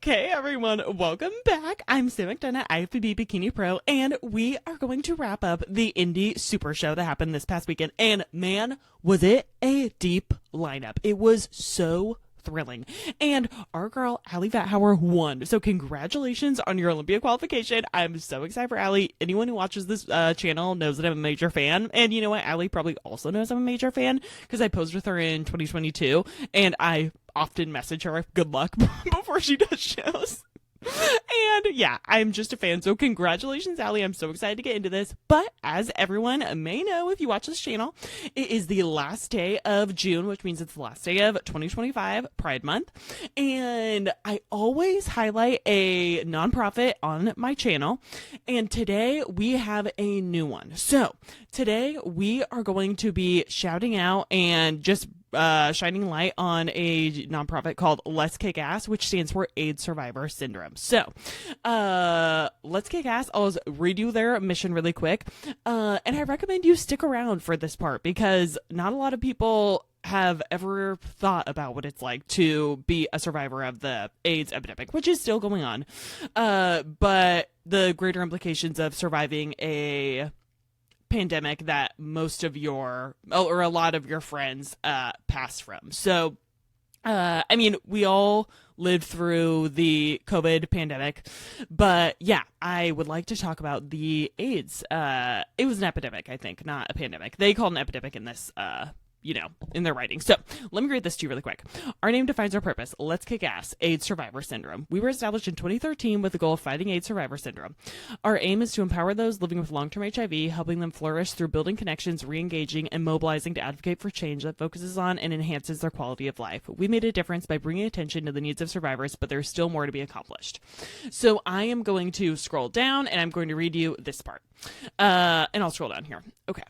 Okay, everyone, welcome back. I'm Sam McDonough, IFBB Bikini Pro, and we are going to wrap up the Indy Supershow that happened this past weekend. And man, was it a deep lineup. It was so thrilling. And our girl, Allie Vathauer, won. So congratulations on your Olympia qualification. I'm so excited for Allie. Anyone who watches this channel knows that I'm a major fan. And you know what? Allie probably also knows I'm a major fan because I posed with her in 2022, and I often message her good luck before she does shows. And yeah, I'm just a fan. So congratulations, Allie. I'm so excited to get into this. But as everyone may know, if you watch this channel, it is the last day of June, which means it's the last day of 2025 Pride Month. And I always highlight a nonprofit on my channel. And today we have a new one. So today we are going to be shouting out and just shining light on a nonprofit called Let's Kick Ass, which stands for AIDS Survivor Syndrome. So, Let's Kick Ass, I'll read you their mission really quick. And I recommend you stick around for this part because not a lot of people have ever thought about what it's like to be a survivor of the AIDS epidemic, which is still going on. But the greater implications of surviving a pandemic that most of your, or a lot of your friends passed from. So, I mean, we all lived through the COVID pandemic, but yeah, I would like to talk about the AIDS. It was an epidemic, I think, not a pandemic. They call it an epidemic in this, in their writing. So let me read this to you really quick. Our name defines our purpose. Let's kick ass. AIDS Survivor Syndrome. We were established in 2013 with the goal of fighting AIDS Survivor Syndrome. Our aim is to empower those living with long-term HIV, helping them flourish through building connections, re-engaging, and mobilizing to advocate for change that focuses on and enhances their quality of life. We made a difference by bringing attention to the needs of survivors, but there's still more to be accomplished. So I am going to scroll down and I'm going to read you this part. And I'll scroll down here. Okay.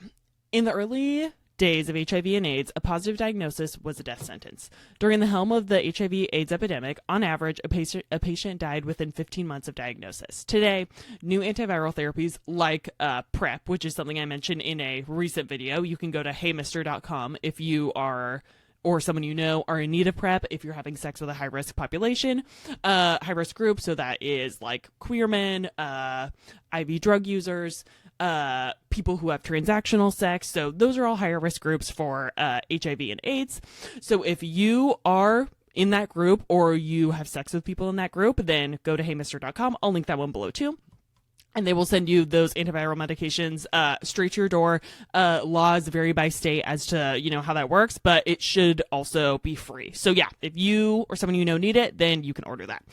In the early days of HIV and AIDS, a positive diagnosis was a death sentence. During the helm of the HIV/AIDS epidemic, on average, a patient died within 15 months of diagnosis. Today, new antiviral therapies like PrEP, which is something I mentioned in a recent video. You can go to heymister.com if you are, or someone you know, are in need of PrEP, if you're having sex with a high-risk population, high-risk group, so that is like queer men, IV drug users, people who have transactional sex. So those are all higher risk groups for HIV and AIDS. So if you are in that group or you have sex with people in that group, then go to heymister.com. I'll link that one below too. And they will send you those antiviral medications straight to your door. Laws vary by state as to, how that works, but it should also be free. So yeah, if you or someone you know need it, then you can order that.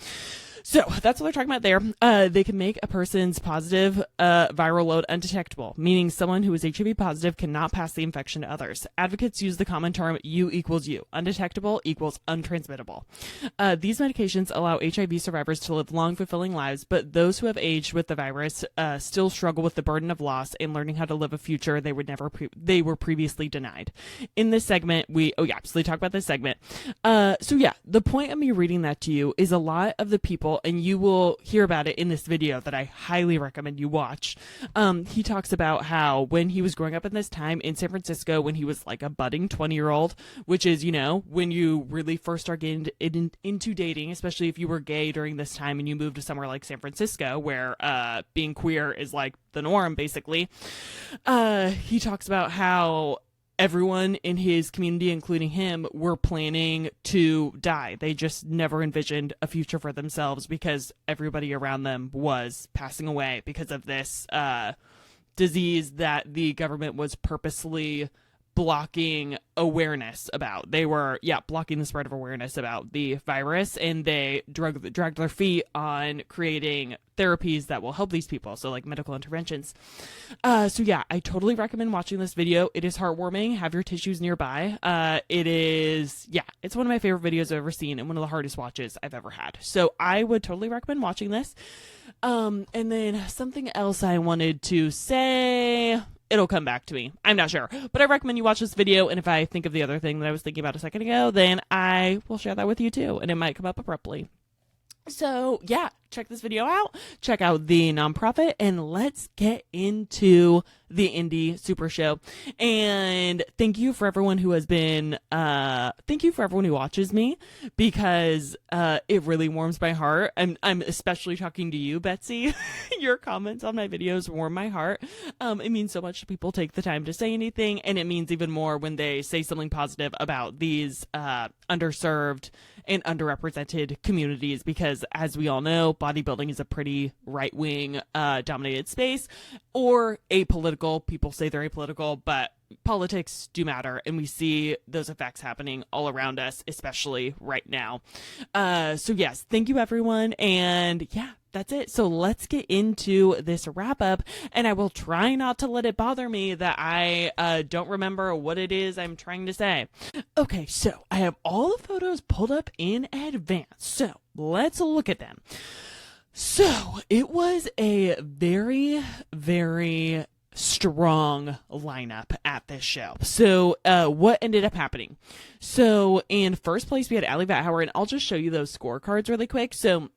So that's what they're talking about there. They can make a person's positive viral load undetectable, meaning someone who is HIV positive cannot pass the infection to others. Advocates use the common term U equals U. Undetectable equals untransmittable. These medications allow HIV survivors to live long, fulfilling lives, but those who have aged with the virus still struggle with the burden of loss and learning how to live a future they were previously denied. In this segment, so they talk about this segment. The point of me reading that to you is a lot of the people, and you will hear about it in this video that I highly recommend you watch. He talks about how when he was growing up in this time in San Francisco, when he was like a budding 20-year-old, which is, when you really first start getting into dating, especially if you were gay during this time and you moved to somewhere like San Francisco where being queer is like the norm, basically. He talks about how everyone in his community, including him, were planning to die. They just never envisioned a future for themselves because everybody around them was passing away because of this disease that the government was purposely blocking awareness about. They were, blocking the spread of awareness about the virus, and they dragged their feet on creating therapies that will help these people, so like medical interventions. I totally recommend watching this video. It is heartwarming. Have your tissues nearby. It's one of my favorite videos I've ever seen and one of the hardest watches I've ever had. So I would totally recommend watching this. And then something else I wanted to say, it'll come back to me. I'm not sure, but I recommend you watch this video. And if I think of the other thing that I was thinking about a second ago, then I will share that with you too. And it might come up abruptly. So yeah, check this video out, check out the nonprofit, and let's get into the Indy Super Show. And thank you for everyone who has been, thank you for everyone who watches me, because it really warms my heart. I'm especially talking to you, Betsy. Your comments on my videos warm my heart. It means so much to people take the time to say anything, and it means even more when they say something positive about these underserved and underrepresented communities, because as we all know, bodybuilding is a pretty right-wing dominated space, or apolitical. People say they're apolitical, but politics do matter, and we see those effects happening all around us, especially right now. So yes, thank you everyone, and yeah, that's it. So let's get into this wrap up, and I will try not to let it bother me that I don't remember what it is I'm trying to say. Okay, so I have all the photos pulled up in advance, so let's look at them. So it was a very, very strong lineup at this show. So what ended up happening? So in first place, we had Allie Vathauer, and I'll just show you those scorecards really quick. So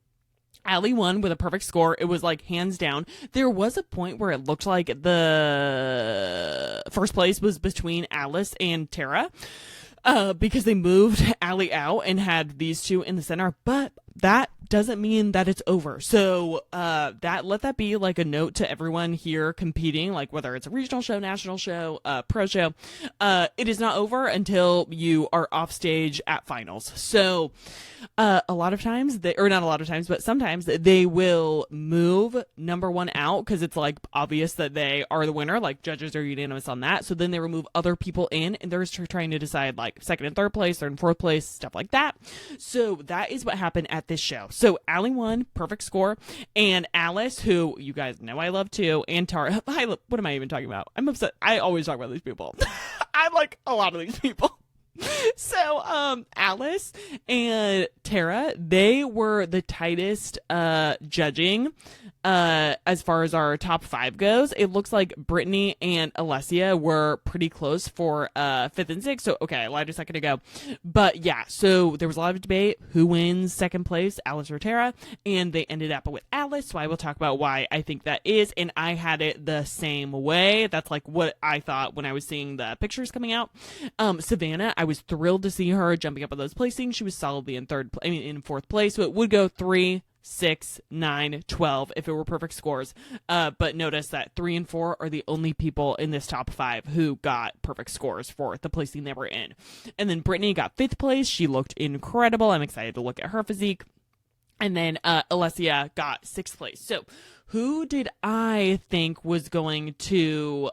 Allie won with a perfect score. It was like hands down. There was a point where it looked like the first place was between Alice and Tara, because they moved Allie out and had these two in the center, but that doesn't mean that it's over. So let that be like a note to everyone here competing, like whether it's a regional show, national show, pro show, it is not over until you are off stage at finals. So a lot of times sometimes they will move number one out because it's like obvious that they are the winner, like judges are unanimous on that. So then they remove other people in, and they're trying to decide like second and third place, third and fourth place, stuff like that. So that is what happened at this show. So Allie won, perfect score, and Alice, who you guys know I love too, and Tara. What am I even talking about? I'm upset. I always talk about these people. I like a lot of these people. So Alice and Tara, they were the tightest judging as far as our top 5 goes. It looks like Brittany and Alessia were pretty close for 5th and 6th. So okay, I lied a second ago, but yeah, so there was a lot of debate who wins second place, Alice or Tara, and they ended up with Alice. So I will talk about why I think that is, and I had it the same way. That's like what I thought when I was seeing the pictures coming out. Savannah, I was thrilled to see her jumping up on those placings. She was solidly in in 4th place, so it would go 3, 6, 9, 12 if it were perfect scores. But notice that 3 and 4 are the only people in this top 5 who got perfect scores for the placing they were in. And then Brittany got 5th place. She looked incredible. I'm excited to look at her physique. And then Alessia got 6th place. So who did I think was going to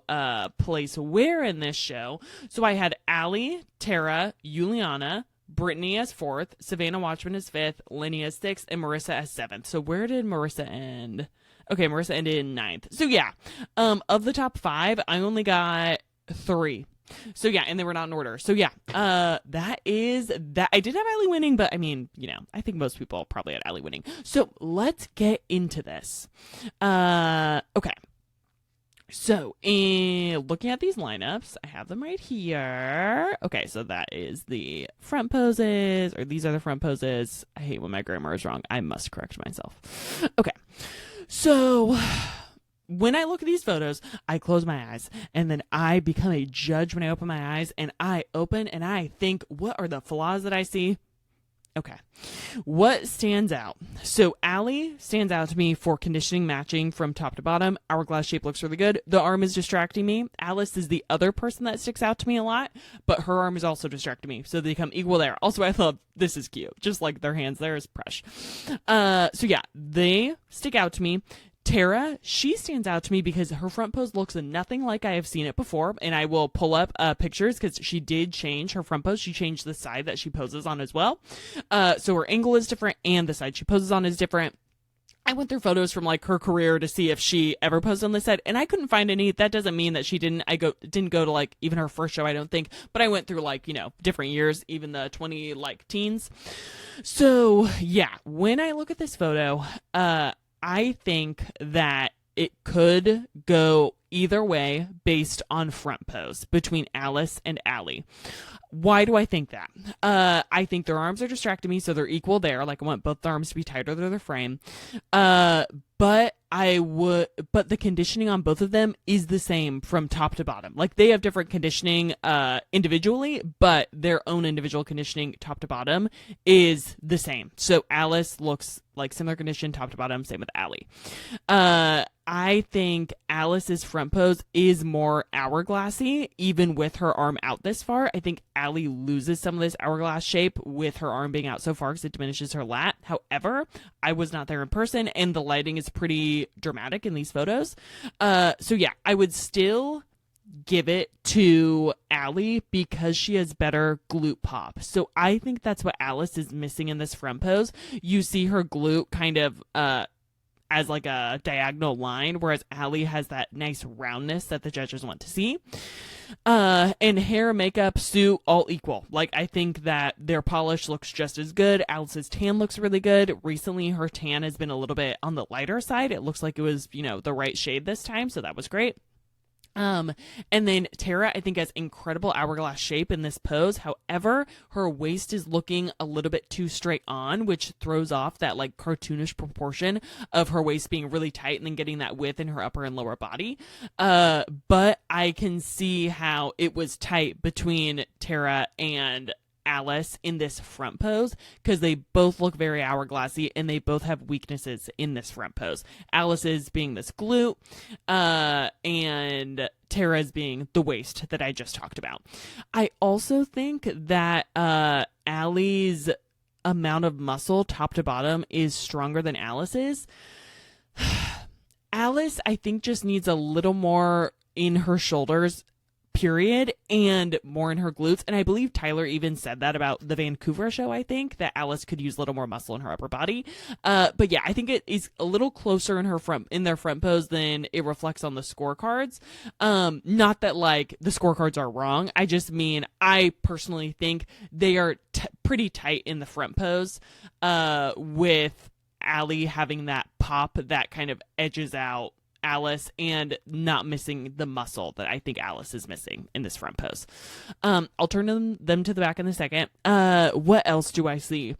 place where in this show? So I had Allie, Tara, Juliana, Brittany as 4th, Savannah Watchman as 5th, Lenny as 6th, and Marissa as 7th. So where did Marissa end? Okay, Marissa ended in 9th. So yeah, of the top 5, I only got 3. So yeah, and they were not in order. So yeah, that is that. I did have Allie winning, but I mean, you know, I think most people probably had Allie winning. So let's get into this. Okay. So in looking at these lineups, I have them right here. Okay, so that is the front poses, or these are the front poses. I hate when my grammar is wrong. I must correct myself. Okay, so when I look at these photos, I close my eyes, and then I become a judge when I open my eyes, and I open and I think, what are the flaws that I see? Okay, what stands out? So Allie stands out to me for conditioning matching from top to bottom. Hourglass shape looks really good. The arm is distracting me. Alice is the other person that sticks out to me a lot, but her arm is also distracting me. So they come equal there. Also, I love, this is cute. Just like their hands there is fresh. So yeah, they stick out to me. Tara, she stands out to me because her front pose looks nothing like I have seen it before, and I will pull up pictures because she did change her front pose. She changed the side that she poses on as well. So her angle is different, and the side she poses on is different. I went through photos from like her career to see if she ever posed on this side, and I couldn't find any. That doesn't mean that she didn't. Didn't go to like even her first show, I don't think, but I went through like, you know, different years, even the 20 like teens. So yeah, when I look at this photo, I think that it could go either way based on front pose between Alice and Allie. Why do I think that? I think their arms are distracting me, so they're equal there. Like, I want both their arms to be tighter to their frame. But the conditioning on both of them is the same from top to bottom. Like, they have different conditioning individually, but their own individual conditioning top to bottom is the same. So Alice looks like similar condition top to bottom, same with Allie. I think Alice's front pose is more hourglassy, even with her arm out this far. I think Allie loses some of this hourglass shape with her arm being out so far because it diminishes her lat. However, I was not there in person, and the lighting is pretty dramatic in these photos. So yeah, I would still give it to Allie because she has better glute pop. So I think that's what Alice is missing in this front pose. You see her glute kind of as like a diagonal line, whereas Allie has that nice roundness that the judges want to see. And hair, makeup, suit, all equal. Like, I think that their polish looks just as good. Alice's tan looks really good. Recently, her tan has been a little bit on the lighter side. It looks like it was, the right shade this time, so that was great. And then Tara, I think, has incredible hourglass shape in this pose. However, her waist is looking a little bit too straight on, which throws off that like cartoonish proportion of her waist being really tight and then getting that width in her upper and lower body. But I can see how it was tight between Tara and Alice in this front pose because they both look very hourglassy and they both have weaknesses in this front pose. Alice's being this glute, and Tara's being the waist that I just talked about. I also think that Allie's amount of muscle top to bottom is stronger than Alice's. Alice, I think, just needs a little more in her shoulders, period, and more in her glutes. And I believe Tyler even said that about the Vancouver show, I think, that Alice could use a little more muscle in her upper body. But yeah, I think it is a little closer in their front pose than it reflects on the scorecards. Not that like the scorecards are wrong. I just mean, I personally think they are pretty tight in the front pose, with Allie having that pop that kind of edges out Alice and not missing the muscle that I think Alice is missing in this front pose. I'll turn them to the back in a second. What else do I see?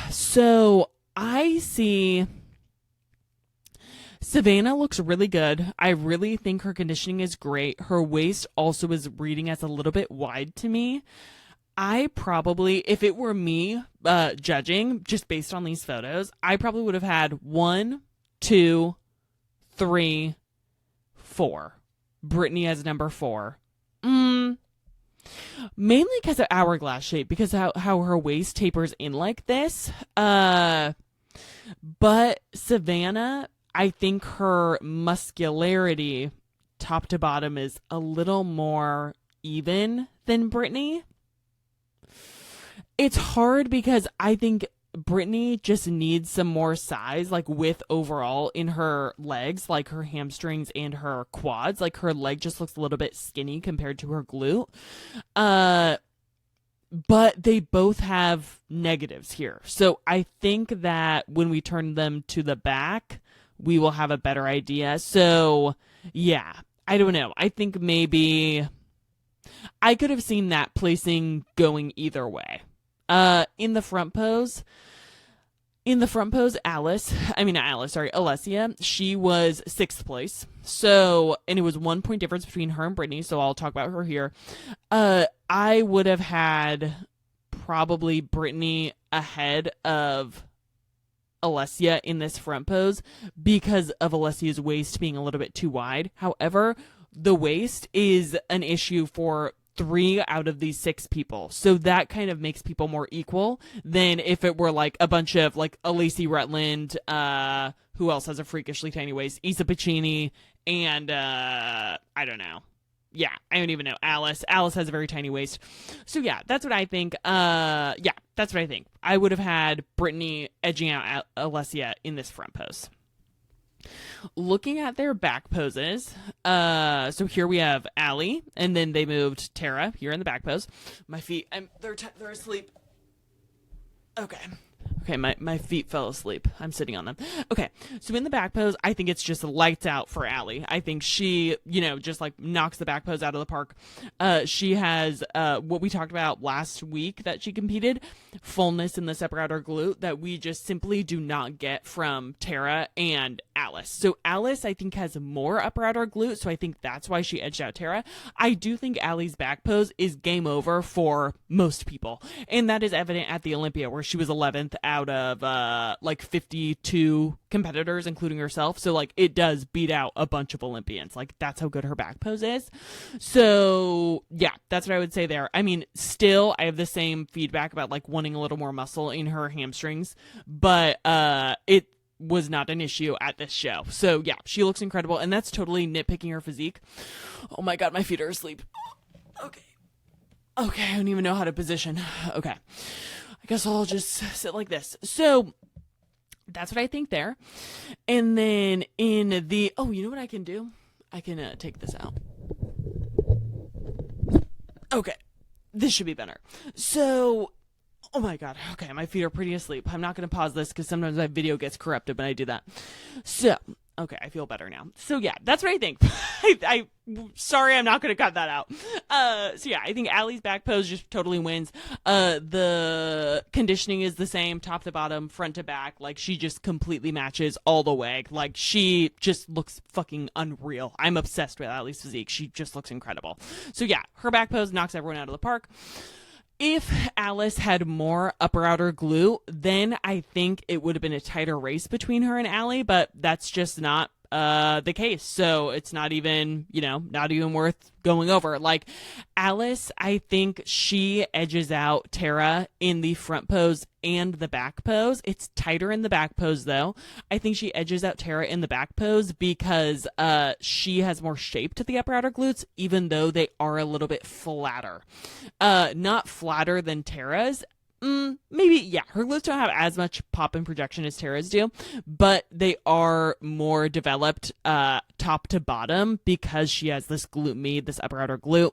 So I see Savannah looks really good. I really think her conditioning is great. Her waist also is reading as a little bit wide to me. I probably, if it were me judging just based on these photos, I probably would have had 1, 2, 3, 4. Brittany as number 4. Mainly because of hourglass shape, because how her waist tapers in like this. But Savannah, I think her muscularity top to bottom is a little more even than Brittany. It's hard because I think Brittany just needs some more size, like width overall in her legs, like her hamstrings and her quads. Like her leg just looks a little bit skinny compared to her glute. But they both have negatives here. So I think that when we turn them to the back, we will have a better idea. So yeah, I don't know. I think maybe I could have seen that placing going either way. In the front pose, Alessia, she was 6th place. So, and it was 1 point difference between her and Brittany. So I'll talk about her here. I would have had probably Brittany ahead of Alessia in this front pose because of Alessia's waist being a little bit too wide. However, the waist is an issue for 3 out of these 6 people. So that kind of makes people more equal than if it were like a bunch of like a Lacey Rutland, who else has a freakishly tiny waist? Isa Piccini, and I don't know. Yeah, I don't even know. Alice has a very tiny waist. So yeah, that's what I think. That's what I think. I would have had Brittany edging out Alessia in this front pose. Looking at their back poses, so here we have Allie, and then they moved Tara here in the back pose. My feet, they're asleep. Okay, Okay, my feet fell asleep. I'm sitting on them. Okay, so in the back pose, I think it's just lights out for Allie. I think she, just like knocks the back pose out of the park. She has what we talked about last week that she competed, fullness in the upper outer glute that we just simply do not get from Tara and Alice. So Alice, I think, has more upper outer glute, so I think that's why she edged out Tara. I do think Allie's back pose is game over for most people, and that is evident at the Olympia, where she was 11th out of 52 competitors, including herself. So like it does beat out a bunch of Olympians. Like that's how good her back pose is. So yeah, that's what I would say there. I mean, still I have the same feedback about like wanting a little more muscle in her hamstrings, but it was not an issue at this show. So yeah, she looks incredible, and that's totally nitpicking her physique. Oh my god, my feet are asleep. Okay, I don't even know how to position. Okay, I guess I'll just sit like this. So that's what I think there. And then in the, you know what I can do? I can take this out. Okay, this should be better. So, oh my god, okay, my feet are pretty asleep. I'm not going to pause this because sometimes my video gets corrupted when I do that. So, okay, I feel better now. So yeah, that's what I think. Sorry, I'm not going to cut that out. So yeah, I think Allie's back pose just totally wins. The conditioning is the same, top to bottom, front to back. Like she just completely matches all the way. Like she just looks fucking unreal. I'm obsessed with Allie's physique. She just looks incredible. So yeah, her back pose knocks everyone out of the park. If Alice had more upper outer glute, then I think it would have been a tighter race between her and Allie, but that's just not the case. So it's not even, not even worth going over. Like Alice, I think she edges out Tara in the front pose and the back pose. It's tighter in the back pose though. I think she edges out Tara in the back pose because she has more shape to the upper outer glutes, even though they are a little bit flatter. Not flatter than Tara's. Maybe, yeah, her glutes don't have as much pop and projection as Tara's do, but they are more developed top to bottom because she has this glute med, this upper outer glute,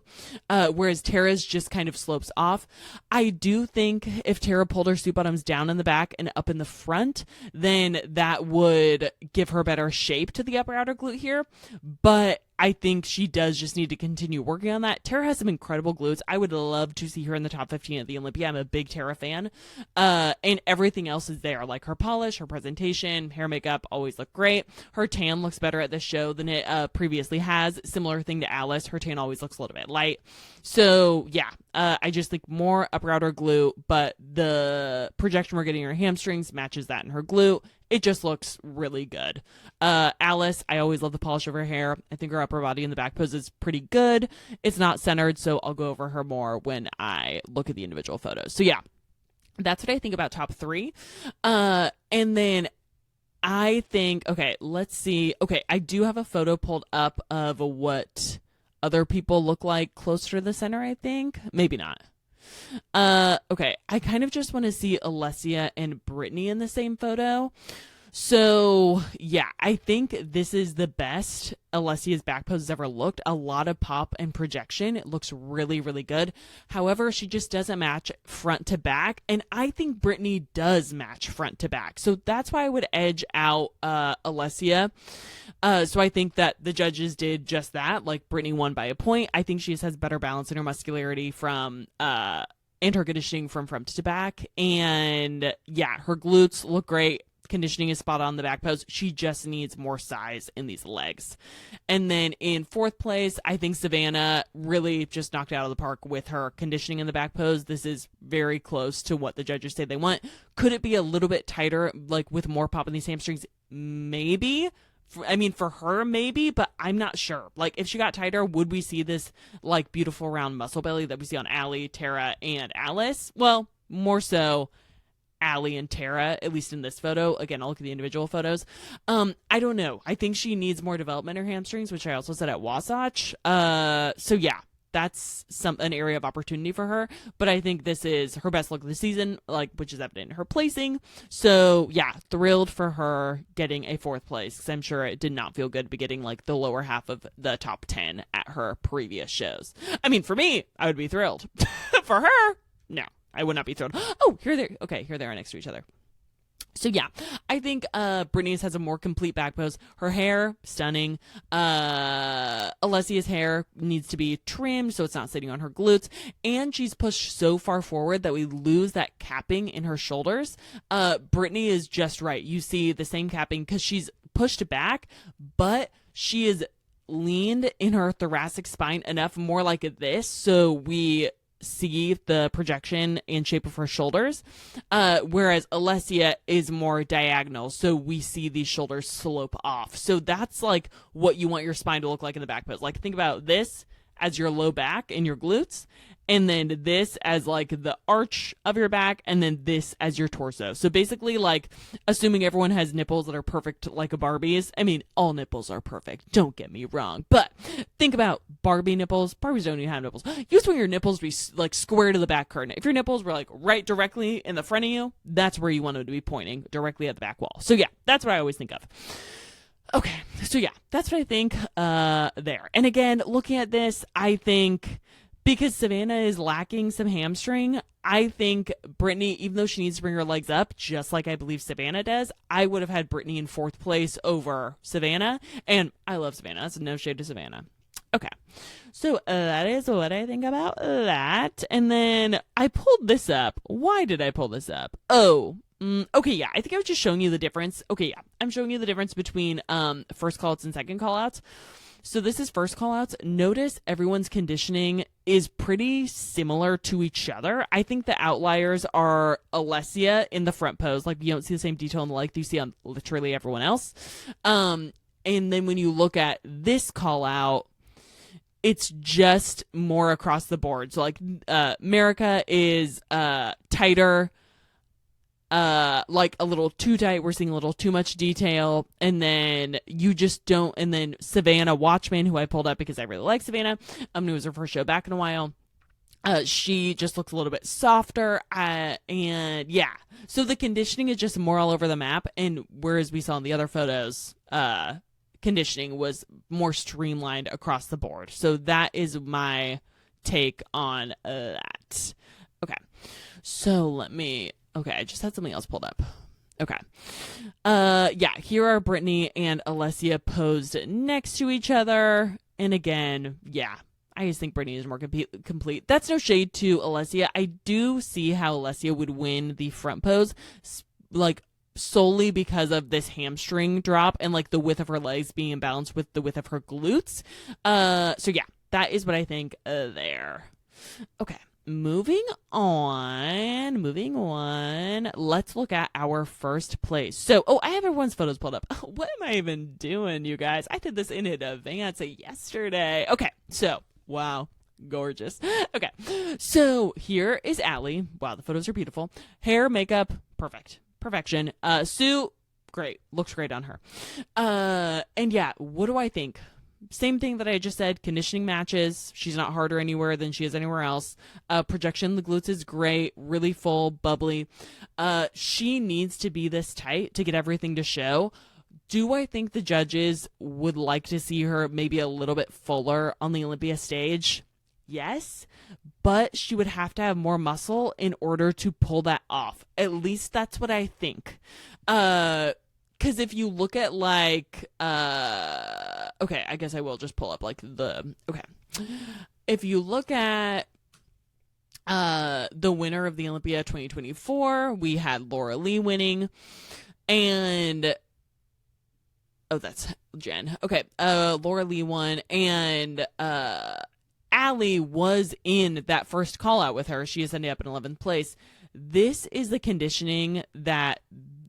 whereas Tara's just kind of slopes off. I do think if Tara pulled her suit bottoms down in the back and up in the front, then that would give her better shape to the upper outer glute here, but I think she does just need to continue working on that. Tara has some incredible glutes. I would love to see her in the top 15 at the Olympia. I'm a big Tara fan. And everything else is there. Like her polish, her presentation, hair, makeup always look great. Her tan looks better at this show than it previously has. Similar thing to Alice. Her tan always looks a little bit light. So yeah, I just think more upper outer glute, but the projection we're getting in her hamstrings matches that in her glute. It just looks really good. Alice, I always love the polish of her hair. I think her upper body in the back pose is pretty good. It's not centered, so I'll go over her more when I look at the individual photos. So yeah, that's what I think about top three. And then I think, okay, let's see. Okay, I do have a photo pulled up of what other people look like closer to the center, I think. Maybe not. Okay, I kind of just want to see Alessia and Brittany in the same photo. So, yeah, I think this is the best Alessia's back pose has ever looked. A lot of pop and projection. It looks really, really good. However, she just doesn't match front to back, and I think Brittany does match front to back. So that's why I would edge out Alessia. So I think that the judges did just that. Like, Brittany won by a point. I think she just has better balance in her muscularity from and her conditioning from front to back. And yeah, her glutes look great. Conditioning is spot on the back pose. She just needs more size in these legs. And then in fourth place, I think Savannah really just knocked it out of the park with her conditioning in the back pose. This is very close to what the judges say they want. Could it be a little bit tighter, like with more pop in these hamstrings? Maybe. For her, maybe, but I'm not sure. Like, if she got tighter, would we see this, like, beautiful round muscle belly that we see on Allie, Tara, and Alice? Well, more so Allie and Tara, at least in this photo. Again, I'll look at the individual photos. I don't know. I think she needs more development in her hamstrings, which I also said at Wasatch. So, yeah. That's an area of opportunity for her, but I think this is her best look of the season, like, which is evident in her placing. So yeah, thrilled for her getting a fourth place, because I'm sure it did not feel good to be getting like the lower half of the top 10 at her previous shows. I mean, for me, I would be thrilled. For her, no, I would not be thrilled. Oh, here they are next to each other. So yeah, I think Brittany's has a more complete back pose. Her hair, stunning. Alessia's hair needs to be trimmed so it's not sitting on her glutes. And she's pushed so far forward that we lose that capping in her shoulders. Brittany is just right. You see the same capping because she's pushed back, but she is leaned in her thoracic spine enough, more like this, so we see the projection and shape of her shoulders, whereas Alessia is more diagonal, so we see these shoulders slope off. So that's like what you want your spine to look like in the back pose. Like, think about this as your low back and your glutes, and then this as like the arch of your back, and then this as your torso. So basically, like, assuming everyone has nipples that are perfect like a Barbie's. I mean, all nipples are perfect, don't get me wrong, but think about Barbie nipples. Barbies don't even have nipples. You just want your nipples to be like square to the back curtain. If your nipples were like right directly in the front of you, that's where you want them to be pointing, directly at the back wall. So yeah, that's what I always think of. Okay, so yeah, that's what I think there. And again, looking at this, I think because Savannah is lacking some hamstring, I think Brittany, even though she needs to bring her legs up, just like I believe Savannah does, I would have had Brittany in 4th place over Savannah. And I love Savannah. That's no shade to Savannah. Okay, so that is what I think about that. And then I pulled this up. Why did I pull this up? Okay, yeah, I think I was just showing you the difference. Okay, yeah, I'm showing you the difference between first call-outs and second call-outs. So this is first call-outs. Notice everyone's conditioning is pretty similar to each other. I think the outliers are Alessia in the front pose. Like, you don't see the same detail in the leg that you see on literally everyone else. And then when you look at this call-out, it's just more across the board. So, like, America is tighter, like a little too tight. We're seeing a little too much detail, and then you just don't. And then Savannah Watchman, who I pulled up because I really like Savannah, it was her first show back in a while. She just looks a little bit softer, and yeah. So the conditioning is just more all over the map, and whereas we saw in the other photos, conditioning was more streamlined across the board. So that is my take on that. Okay, so okay, I just had something else pulled up. Okay. Yeah, here are Brittany and Alessia posed next to each other. And again, yeah, I just think Brittany is more complete. That's no shade to Alessia. I do see how Alessia would win the front pose, like, solely because of this hamstring drop and like the width of her legs being imbalanced with the width of her glutes. So yeah, that is what I think there. Okay. Moving on. Let's look at our first place. So, I have everyone's photos pulled up. What am I even doing, you guys? I did this in advance yesterday. Okay, so, wow, gorgeous. Okay, so here is Allie. Wow, the photos are beautiful. Hair, makeup, perfection. Sue, great, looks great on her. And yeah, what do I think? Same thing that I just said, conditioning matches. She's not harder anywhere than she is anywhere else. Projection, the glutes is great, really full, bubbly. She needs to be this tight to get everything to show. Do I think the judges would like to see her maybe a little bit fuller on the Olympia stage? Yes, but she would have to have more muscle in order to pull that off. At least that's what I think. Because if you look at, like, okay, I guess I will just pull up, like, okay. If you look at the winner of the Olympia 2024, we had Laura Lee winning, and, that's Jen. Okay, Laura Lee won, and Allie was in that first call-out with her. She is ending up in 11th place. This is the conditioning that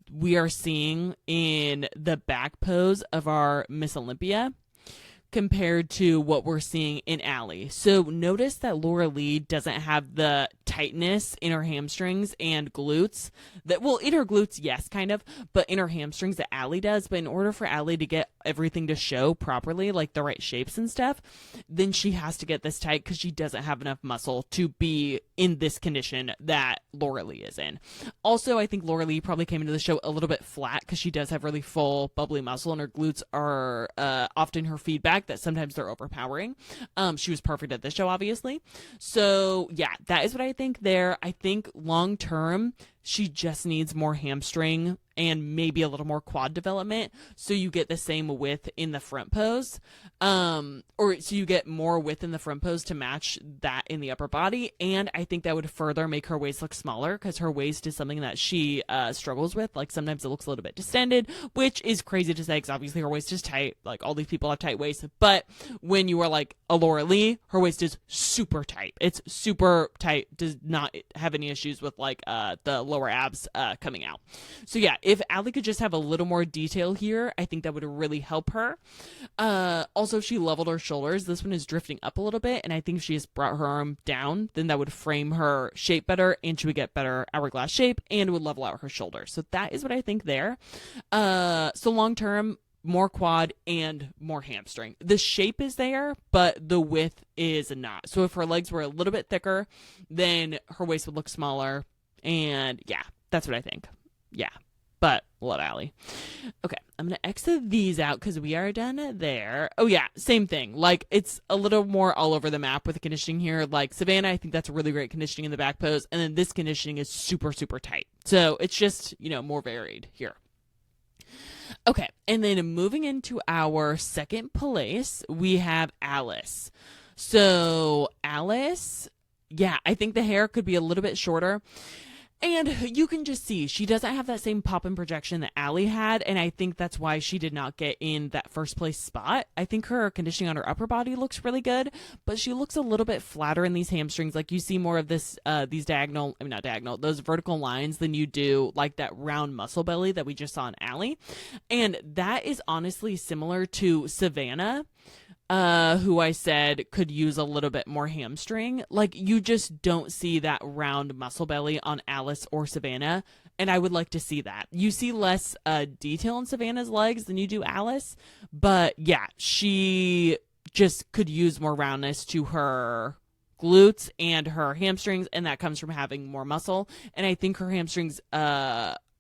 we are seeing in the back pose of our Miss Olympia compared to what we're seeing in Allie. So notice that Laura Lee doesn't have the tightness in her hamstrings and glutes that, well, in her glutes, yes, kind of, but in her hamstrings that Allie does. But in order for Allie to get everything to show properly, like the right shapes and stuff, then she has to get this tight because she doesn't have enough muscle to be in this condition that Laura Lee is in. Also, I think Laura Lee probably came into the show a little bit flat because she does have really full, bubbly muscle, and her glutes are often her feedback that sometimes they're overpowering. She was perfect at this show, obviously. So, yeah, that is what I think there. I think long term, she just needs more hamstring and maybe a little more quad development, so you get the same width in the front pose, or so you get more width in the front pose to match that in the upper body. And I think that would further make her waist look smaller, because her waist is something that she struggles with. Like, sometimes it looks a little bit distended, which is crazy to say, because obviously her waist is tight. Like, all these people have tight waists, but when you are like a Laura Lee, her waist is super tight. It's super tight, does not have any issues with like the lower abs coming out. So yeah, if Allie could just have a little more detail here, I think that would really help her. Also, she leveled her shoulders. This one is drifting up a little bit, and I think if she just brought her arm down, then that would frame her shape better, and she would get better hourglass shape, and would level out her shoulders. So that is what I think there. So long term, more quad and more hamstring. The shape is there, but the width is not. So if her legs were a little bit thicker, then her waist would look smaller. And yeah, that's what I think. Yeah, but love Allie. Okay, I'm going to exit these out because we are done there. Oh yeah, same thing. Like, it's a little more all over the map with the conditioning here. Like Savannah, I think that's a really great conditioning in the back pose. And then this conditioning is super, super tight. So it's just, more varied here. Okay, and then moving into our second place, we have Alice. So Alice, yeah, I think the hair could be a little bit shorter. And you can just see she doesn't have that same pop and projection that Allie had, and I think that's why she did not get in that first place spot. I think her conditioning on her upper body looks really good, but she looks a little bit flatter in these hamstrings. Like, you see more of this, those vertical lines than you do like that round muscle belly that we just saw in Allie. And that is honestly similar to Savannah, who I said could use a little bit more hamstring. Like, you just don't see that round muscle belly on Alice or Savannah, and I would like to see that. You see less detail in Savannah's legs than you do Alice, but yeah, she just could use more roundness to her glutes and her hamstrings, and that comes from having more muscle. And I think her hamstrings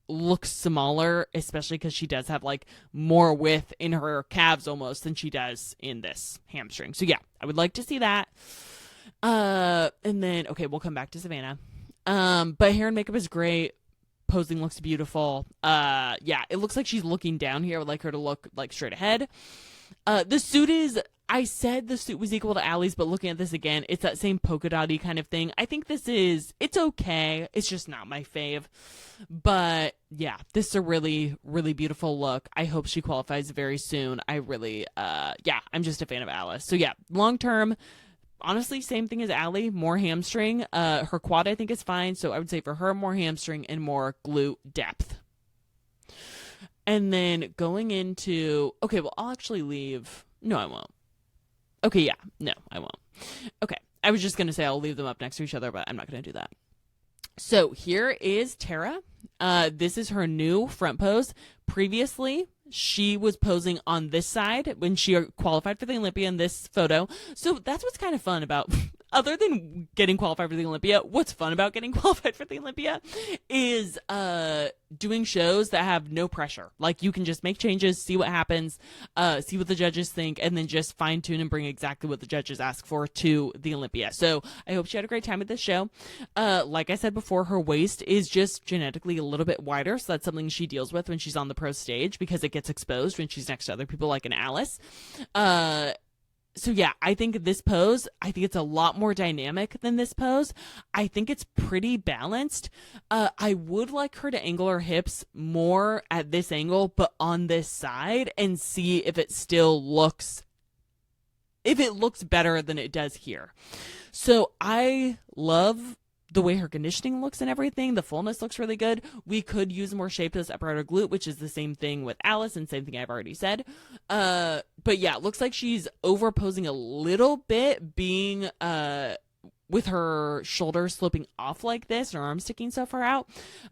looks smaller, especially because she does have like more width in her calves almost than she does in this hamstring. So yeah, I would like to see that. And then, okay, we'll come back to Savannah. But hair and makeup is great. Posing looks beautiful. Yeah, it looks like she's looking down here. I would like her to look like straight ahead. The suit is, I said the suit was equal to Allie's, but looking at this again, it's that same polka dotty kind of thing. I think it's okay. It's just not my fave. But yeah, this is a really, really beautiful look. I hope she qualifies very soon. I really, I'm just a fan of Alice. So yeah, long term, honestly, same thing as Allie, more hamstring. Her quad, I think, is fine. So I would say for her, more hamstring and more glute depth. And then going into, okay, well, I'll actually leave. No, I won't. Okay, yeah. No, I won't. Okay. I was just going to say I'll leave them up next to each other, but I'm not going to do that. So here is Tara. This is her new front pose. Previously, she was posing on this side when she qualified for the Olympia in this photo. So that's what's kind of fun about, other than getting qualified for the Olympia, what's fun about getting qualified for the Olympia is doing shows that have no pressure. Like, you can just make changes, see what happens, see what the judges think, and then just fine tune and bring exactly what the judges ask for to the Olympia. So I hope she had a great time at this show. Like I said before, her waist is just genetically a little bit wider. So that's something she deals with when she's on the pro stage, because it gets exposed when she's next to other people like an Alice. So yeah, I think this pose, I think it's a lot more dynamic than this pose. I think it's pretty balanced. I would like her to angle her hips more at this angle, but on this side, and see if it still looks, if it looks better than it does here. So I love the way her conditioning looks and everything. The fullness looks really good. We could use more shape to this upper outer glute, which is the same thing with Alice and same thing I've already said. But yeah, it looks like she's over posing a little bit, being with her shoulders sloping off like this and her arms sticking so far out.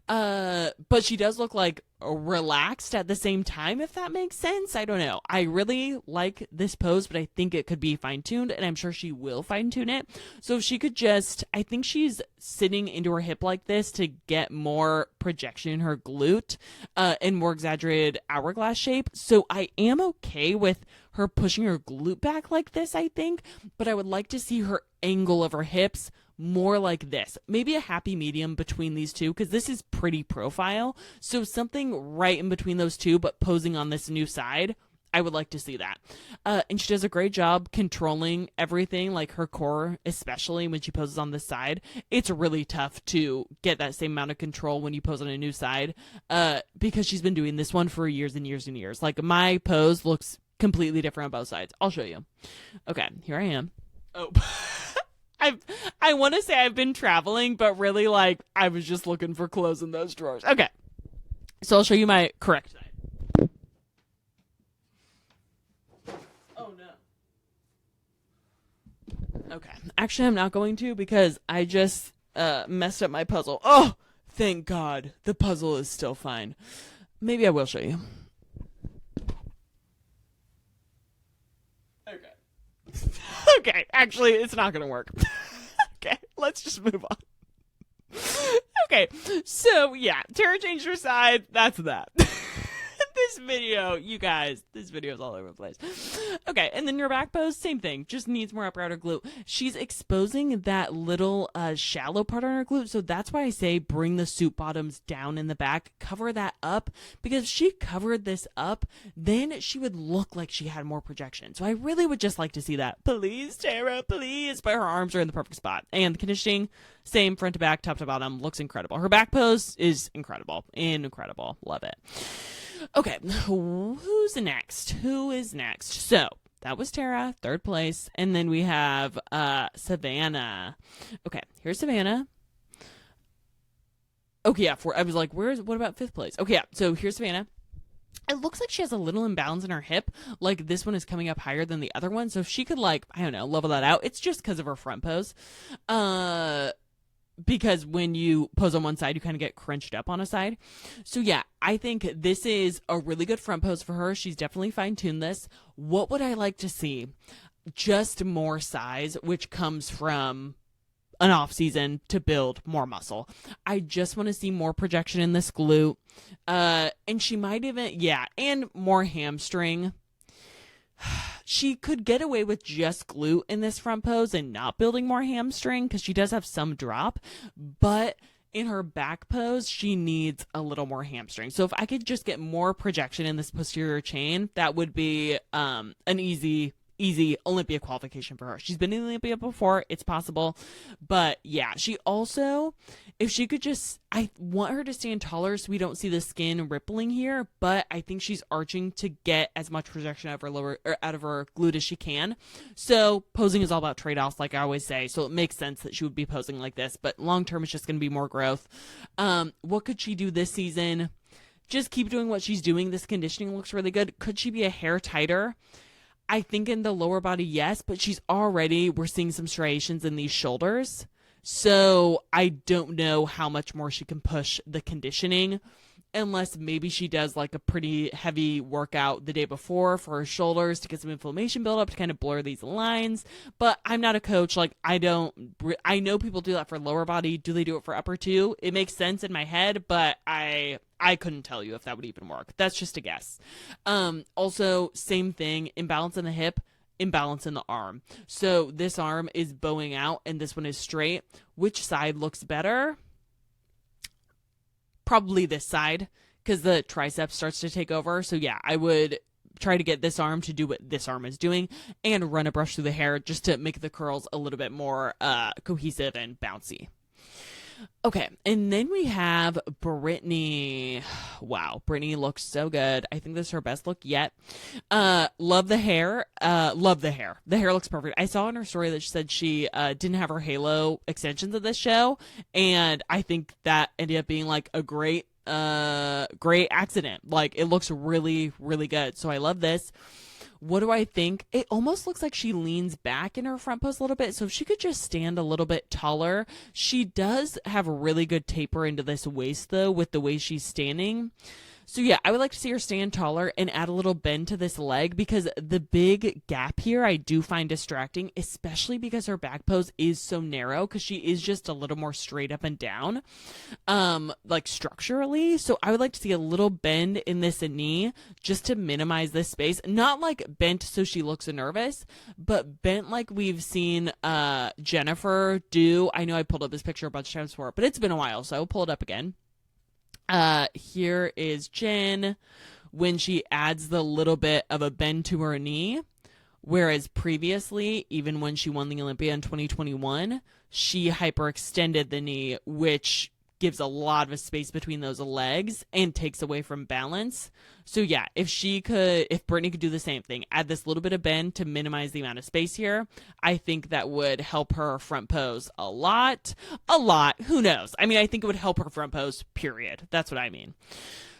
But she does look like relaxed at the same time, if that makes sense. I don't know. I really like this pose, but I think it could be fine-tuned, and I'm sure she will fine-tune it. So if she could just, I think she's sitting into her hip like this to get more projection in her glute, and more exaggerated hourglass shape. So I am okay with her pushing her glute back like this, I think, but I would like to see her angle of her hips more like this. Maybe a happy medium between these two, because this is pretty profile. So something right in between those two, but posing on this new side. I would like to see that. And she does a great job controlling everything, like her core, especially when she poses on this side. It's really tough to get that same amount of control when you pose on a new side, because she's been doing this one for years and years and years. Like, my pose looks completely different on both sides. I'll show you. Okay, here I am. Oh, I want to say I've been traveling, but really, like, I was just looking for clothes in those drawers. Okay, so I'll show you my correct side. Okay. Actually, I'm not going to, because I just messed up my puzzle. Oh, thank God. The puzzle is still fine. Maybe I will show you. Okay. Okay. Actually, it's not going to work. Okay. Let's just move on. Okay. So, yeah. Tara changed her side. That's that. This video, you guys, this video is all over the place. Okay, and then your back pose, same thing. Just needs more upper outer glute. She's exposing that little shallow part on her glute, so that's why I say bring the suit bottoms down in the back. Cover that up, because if she covered this up, then she would look like she had more projection. So I really would just like to see that. Please, Tara, please. But her arms are in the perfect spot. And the conditioning, same front to back, top to bottom, looks incredible. Her back pose is incredible. Incredible. Love it. Okay, who's next? Who is next? So, that was Tara, third place. And then we have Savannah. Okay, here's Savannah. Okay, yeah, I was like, what about fifth place? Okay, yeah, so here's Savannah. It looks like she has a little imbalance in her hip. Like, this one is coming up higher than the other one. So if she could, like, I don't know, level that out. It's just because of her front pose. Because when you pose on one side, you kind of get crunched up on a side. So yeah, I think this is a really good front pose for her. She's definitely fine-tuned this. What would I like to see? Just more size, which comes from an off season to build more muscle. I just want to see more projection in this glute. And she might even, and more hamstring. She could get away with just glute in this front pose and not building more hamstring, because she does have some drop, but in her back pose, she needs a little more hamstring. So if I could just get more projection in this posterior chain, that would be an easy Olympia qualification for her. She's been in Olympia before. It's possible. But yeah, she also, if she could just, I want her to stand taller so we don't see the skin rippling here, but I think she's arching to get as much projection out of her lower, or out of her glute as she can. So posing is all about trade-offs, like I always say. So it makes sense that she would be posing like this, but long-term it's just going to be more growth. What could she do this season? Just keep doing what she's doing. This conditioning looks really good. Could she be a hair tighter? I think in the lower body, yes, but we're seeing some striations in these shoulders. So I don't know how much more she can push the conditioning, unless maybe she does like a pretty heavy workout the day before for her shoulders to get some inflammation buildup to kind of blur these lines. But I'm not a coach. Like, I know people do that for lower body. Do they do it for upper too? It makes sense in my head, but I couldn't tell you if that would even work. That's just a guess. Also, same thing, imbalance in the hip, imbalance in the arm. So this arm is bowing out and this one is straight. Which side looks better? Probably this side, because the triceps starts to take over. So yeah, I would try to get this arm to do what this arm is doing and run a brush through the hair just to make the curls a little bit more cohesive and bouncy. Okay, and then we have Brittany. Wow, Brittany looks so good. I think this is her best look yet. Love the hair. Love the hair. The hair looks perfect. I saw in her story that she said she didn't have her halo extensions of this show, and I think that ended up being like a great accident. Like, it looks really, really good. So I love this. What do I think? It almost looks like she leans back in her front pose a little bit. So if she could just stand a little bit taller. She does have a really good taper into this waist, though, with the way she's standing. So yeah, I would like to see her stand taller and add a little bend to this leg, because the big gap here I do find distracting, especially because her back pose is so narrow, because she is just a little more straight up and down, like structurally. So I would like to see a little bend in this knee just to minimize this space. Not like bent so she looks nervous, but bent like we've seen Jennifer do. I know I pulled up this picture a bunch of times before, but it's been a while, so I'll pull it up again. Here is Jen when she adds the little bit of a bend to her knee, whereas previously, even when she won the Olympia in 2021, she hyperextended the knee, which gives a lot of space between those legs and takes away from balance. So yeah, if Brittany could do the same thing, add this little bit of bend to minimize the amount of space here, I think that would help her front pose a lot. Who knows? I mean, I think it would help her front pose, period. That's what I mean.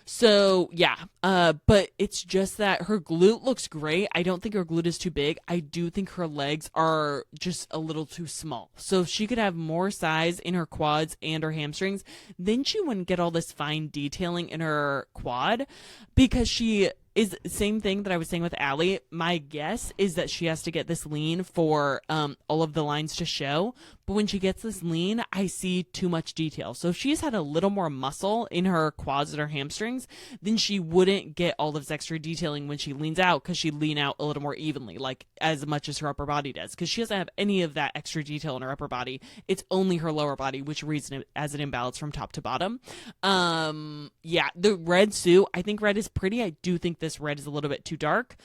So yeah, but it's just that her glute looks great. I don't think her glute is too big. I do think her legs are just a little too small. So if she could have more size in her quads and her hamstrings, then she wouldn't get all this fine detailing in her quad, because she is same thing that I was saying with Allie. My guess is that she has to get this lean for all of the lines to show. But when she gets this lean, I see too much detail. So if she's had a little more muscle in her quads and her hamstrings, then she wouldn't get all of this extra detailing when she leans out, because she'd lean out a little more evenly, like as much as her upper body does. Because she doesn't have any of that extra detail in her upper body. It's only her lower body, which reason it as an imbalance from top to bottom. Yeah, the red suit, I think red is pretty. I do think this red is a little bit too dark.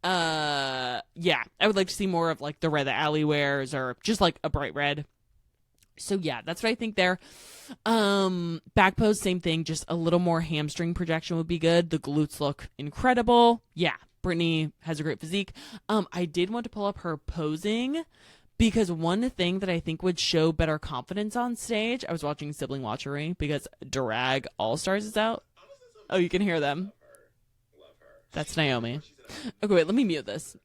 Yeah, I would like to see more of like the red that Allie wears, or just like a bright red. So yeah, that's what I think there. Back pose, same thing, just a little more hamstring projection would be good. The glutes look incredible. Yeah, Brittany has a great physique. I did want to pull up her posing, because one thing that I think would show better confidence on stage, I was watching Sibling Watchery because Drag All Stars is out. Oh, you can hear them. That's Naomi. Okay, wait, let me mute this.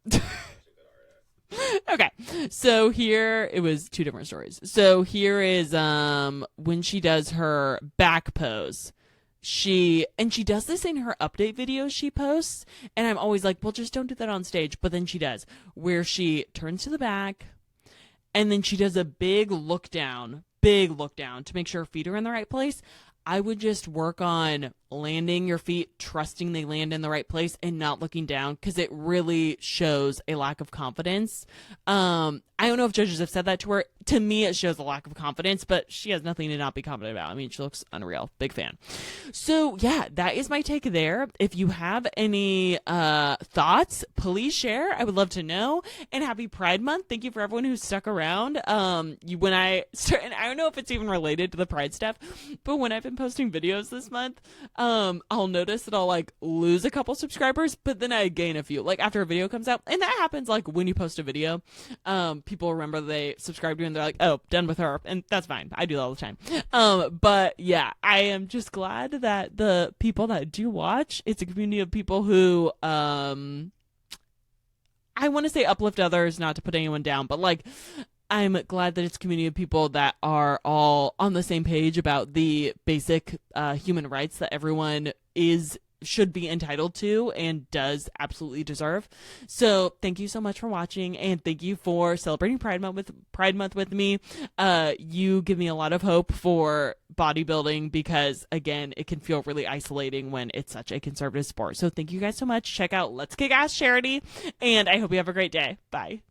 Okay, so here, it was two different stories. So here is when she does her back pose. She does this in her update videos she posts, and I'm always like, well, just don't do that on stage. But then she does, where she turns to the back, and then she does a big look down to make sure her feet are in the right place. I would just work on landing your feet, trusting they land in the right place, and not looking down, because it really shows a lack of confidence. I don't know if judges have said that to her. To me, it shows a lack of confidence, but she has nothing to not be confident about. I mean, she looks unreal. Big fan. So yeah, that is my take there. If you have any thoughts, please share. I would love to know. And happy Pride Month. Thank you for everyone who stuck around. When I start, and I don't know if it's even related to the Pride stuff, but when I've been posting videos this month, I'll notice that I'll like lose a couple subscribers, but then I gain a few, like after a video comes out. And that happens like when you post a video. People remember they subscribe to you and they're like, oh, done with her. And that's fine. I do that all the time. But yeah, I am just glad that the people that do watch, it's a community of people who, I want to say uplift others, not to put anyone down, but like, I'm glad that it's a community of people that are all on the same page about the basic human rights that everyone should be entitled to and does absolutely deserve. So thank you so much for watching, and thank you for celebrating Pride Month with me. You give me a lot of hope for bodybuilding, because again, it can feel really isolating when it's such a conservative sport. So thank you guys so much. Check out Let's Kick Ass Charity, and I hope you have a great day. Bye.